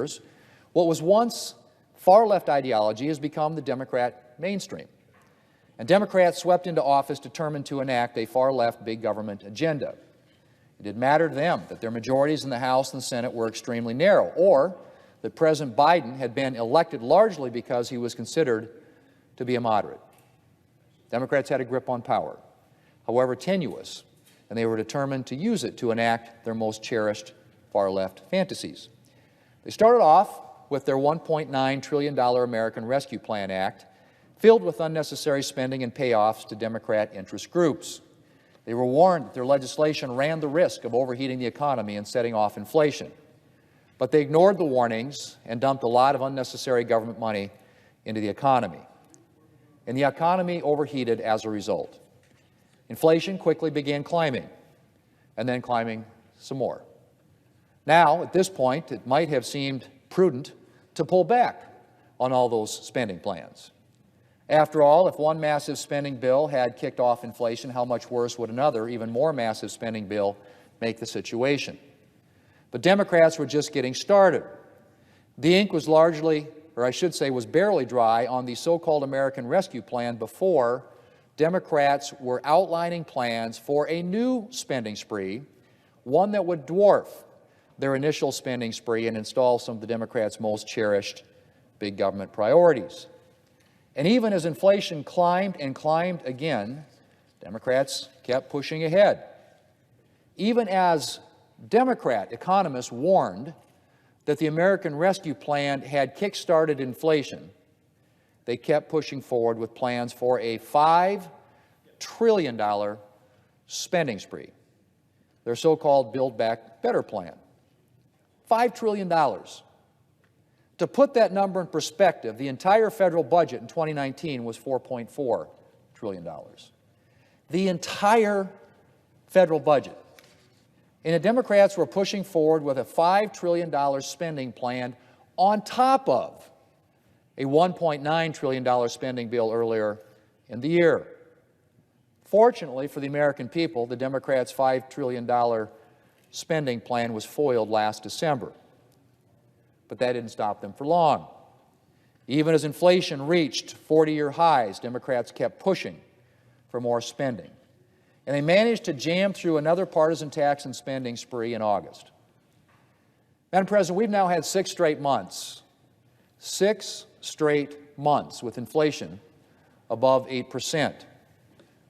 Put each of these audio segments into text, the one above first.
years, what was once far-left ideology has become the Democrat mainstream. And Democrats swept into office determined to enact a far-left big government agenda. It didn't matter to them that their majorities in the House and the Senate were extremely narrow, or that President Biden had been elected largely because he was considered to be a moderate. Democrats had a grip on power, however tenuous, and they were determined to use it to enact their most cherished far-left fantasies. They started off with their $1.9 trillion American Rescue Plan Act, filled with unnecessary spending and payoffs to Democrat interest groups. They were warned that their legislation ran the risk of overheating the economy and setting off inflation. But they ignored the warnings and dumped a lot of unnecessary government money into the economy. And the economy overheated as a result. Inflation quickly began climbing, and then climbing some more. Now, at this point, it might have seemed prudent to pull back on all those spending plans. After all, if one massive spending bill had kicked off inflation, how much worse would another, even more massive spending bill make the situation? But Democrats were just getting started. The ink was largely, or I should say was barely dry on the so-called American Rescue Plan before Democrats were outlining plans for a new spending spree, one that would dwarf their initial spending spree and install some of the Democrats' most cherished big government priorities. And even as inflation climbed and climbed again, Democrats kept pushing ahead. Even as Democrat economists warned that the American Rescue Plan had kick-started inflation, they kept pushing forward with plans for a $5 trillion spending spree, their so-called Build Back Better plan. $5 trillion. To put that number in perspective, the entire federal budget in 2019 was $4.4 trillion. The entire federal budget. And the Democrats were pushing forward with a $5 trillion spending plan on top of a $1.9 trillion spending bill earlier in the year. Fortunately for the American people, the Democrats' $5 trillion spending plan was foiled last December. But that didn't stop them for long. Even as inflation reached 40-year highs, Democrats kept pushing for more spending. And they managed to jam through another partisan tax and spending spree in August. Madam President, we've now had 6 straight months with inflation above 8%.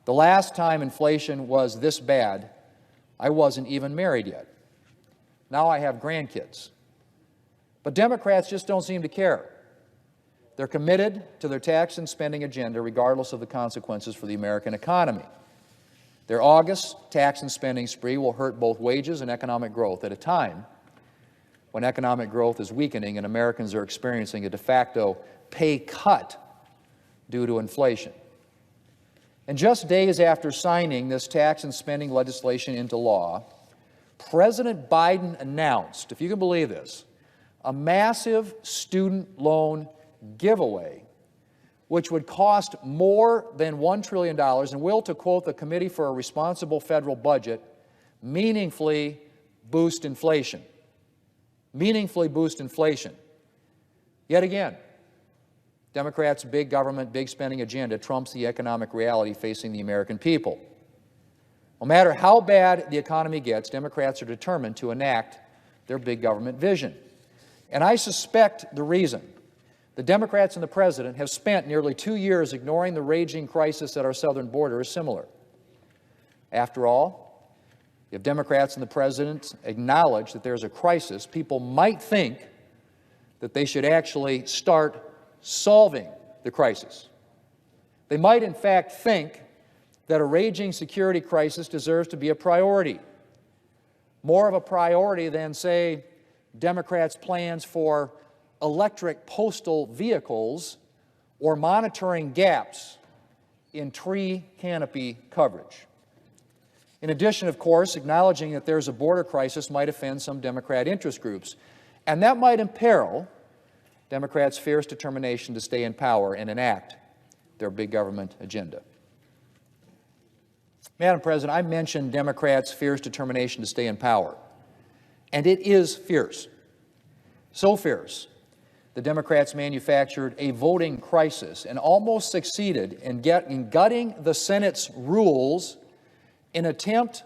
The last time inflation was this bad, I wasn't even married yet. Now I have grandkids. But Democrats just don't seem to care. They're committed to their tax and spending agenda regardless of the consequences for the American economy. Their August tax and spending spree will hurt both wages and economic growth at a time when economic growth is weakening and Americans are experiencing a de facto pay cut due to inflation. And just days after signing this tax and spending legislation into law, President Biden announced, if you can believe this, a massive student loan giveaway, which would cost more than $1 trillion and will, to quote the Committee for a Responsible Federal Budget, meaningfully boost inflation. Meaningfully boost inflation. Yet again, Democrats' big government, big spending agenda trumps the economic reality facing the American people. No matter how bad the economy gets, Democrats are determined to enact their big government vision. And I suspect the reason the Democrats and the President have spent nearly 2 years ignoring the raging crisis at our southern border is similar. After all, if Democrats and the President acknowledge that there's a crisis, people might think that they should actually start solving the crisis. They might, in fact, think that a raging security crisis deserves to be a priority. More of a priority than, say, Democrats' plans for electric postal vehicles or monitoring gaps in tree canopy coverage. In addition, of course, acknowledging that there's a border crisis might offend some Democrat interest groups, and that might imperil Democrats' fierce determination to stay in power and enact their big government agenda. Madam President, I mentioned Democrats' fierce determination to stay in power, and it is fierce. So fierce, the Democrats manufactured a voting crisis and almost succeeded in gutting the Senate's rules in an attempt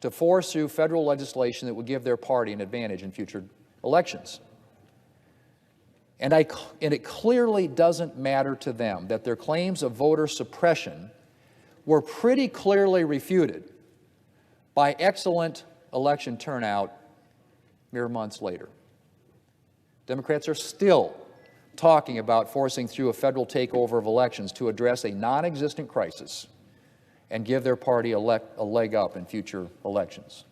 to force through federal legislation that would give their party an advantage in future elections. And it clearly doesn't matter to them that their claims of voter suppression were pretty clearly refuted by excellent election turnout mere months later. Democrats are still talking about forcing through a federal takeover of elections to address a non-existent crisis and give their party a leg up in future elections.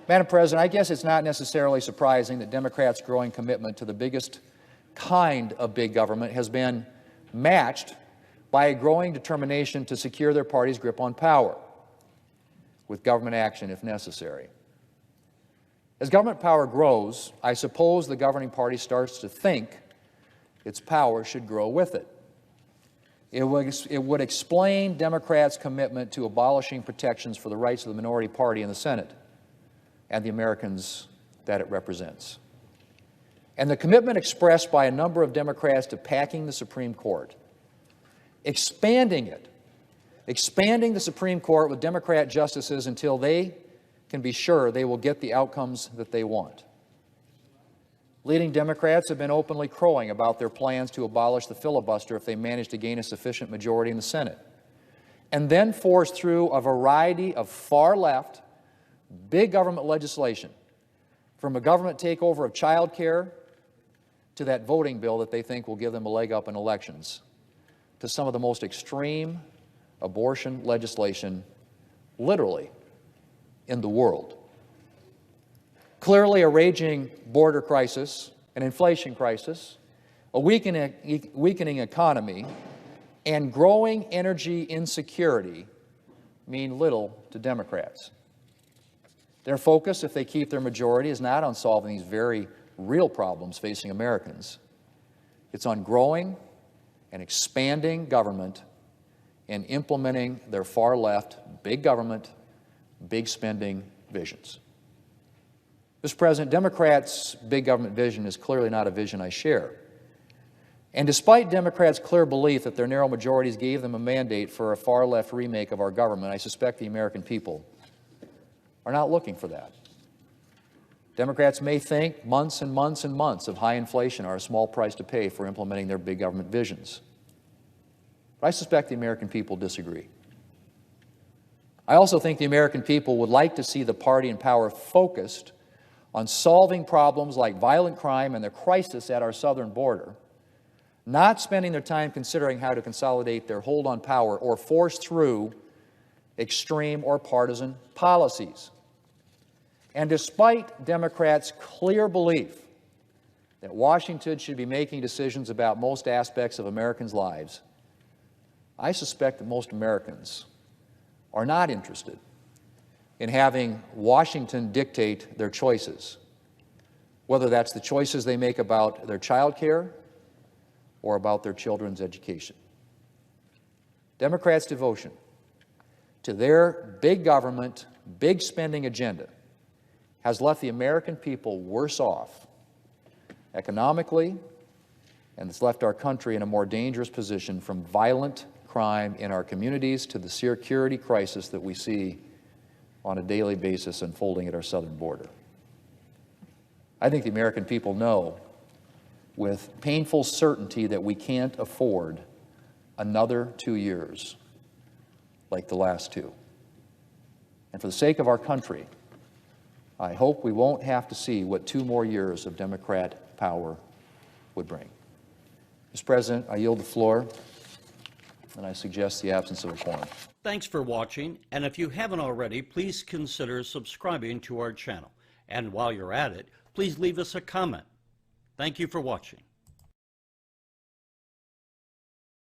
Madam President, I guess it's not necessarily surprising that Democrats' growing commitment to the biggest kind of big government has been matched by a growing determination to secure their party's grip on power, with government action if necessary. As government power grows, I suppose the governing party starts to think its power should grow with it. It would explain Democrats' commitment to abolishing protections for the rights of the minority party in the Senate and the Americans that it represents. And the commitment expressed by a number of Democrats to packing the Supreme Court, expanding the Supreme Court with Democrat justices until they can be sure they will get the outcomes that they want. Leading Democrats have been openly crowing about their plans to abolish the filibuster if they manage to gain a sufficient majority in the Senate, and then force through a variety of far-left, big government legislation, from a government takeover of child care to that voting bill that they think will give them a leg up in elections, to some of the most extreme abortion legislation, literally, in the world. Clearly, a raging border crisis, an inflation crisis, a weakening economy, and growing energy insecurity mean little to Democrats. Their focus, if they keep their majority, is not on solving these very real problems facing Americans. It's on growing and expanding government and implementing their far-left, big government, big spending visions. Mr. President, Democrats' big government vision is clearly not a vision I share. And despite Democrats' clear belief that their narrow majorities gave them a mandate for a far-left remake of our government, I suspect the American people are not looking for that. Democrats may think months and months and months of high inflation are a small price to pay for implementing their big government visions. But I suspect the American people disagree. I also think the American people would like to see the party in power focused on solving problems like violent crime and the crisis at our southern border, not spending their time considering how to consolidate their hold on power or force through extreme or partisan policies. And despite Democrats' clear belief that Washington should be making decisions about most aspects of Americans' lives, I suspect that most Americans are not interested in having Washington dictate their choices, whether that's the choices they make about their child care or about their children's education. Democrats' devotion to their big government, big spending agenda has left the American people worse off economically, and it's left our country in a more dangerous position, from violent crime in our communities to the security crisis that we see on a daily basis unfolding at our southern border. I think the American people know with painful certainty that we can't afford another 2 years like the last two. And for the sake of our country, I hope we won't have to see what 2 more years of Democrat power would bring. Mr. President, I yield the floor, and I suggest the absence of a quorum. Thanks for watching, and if you haven't already, please consider subscribing to our channel. And while you're at it, please leave us a comment. Thank you for watching.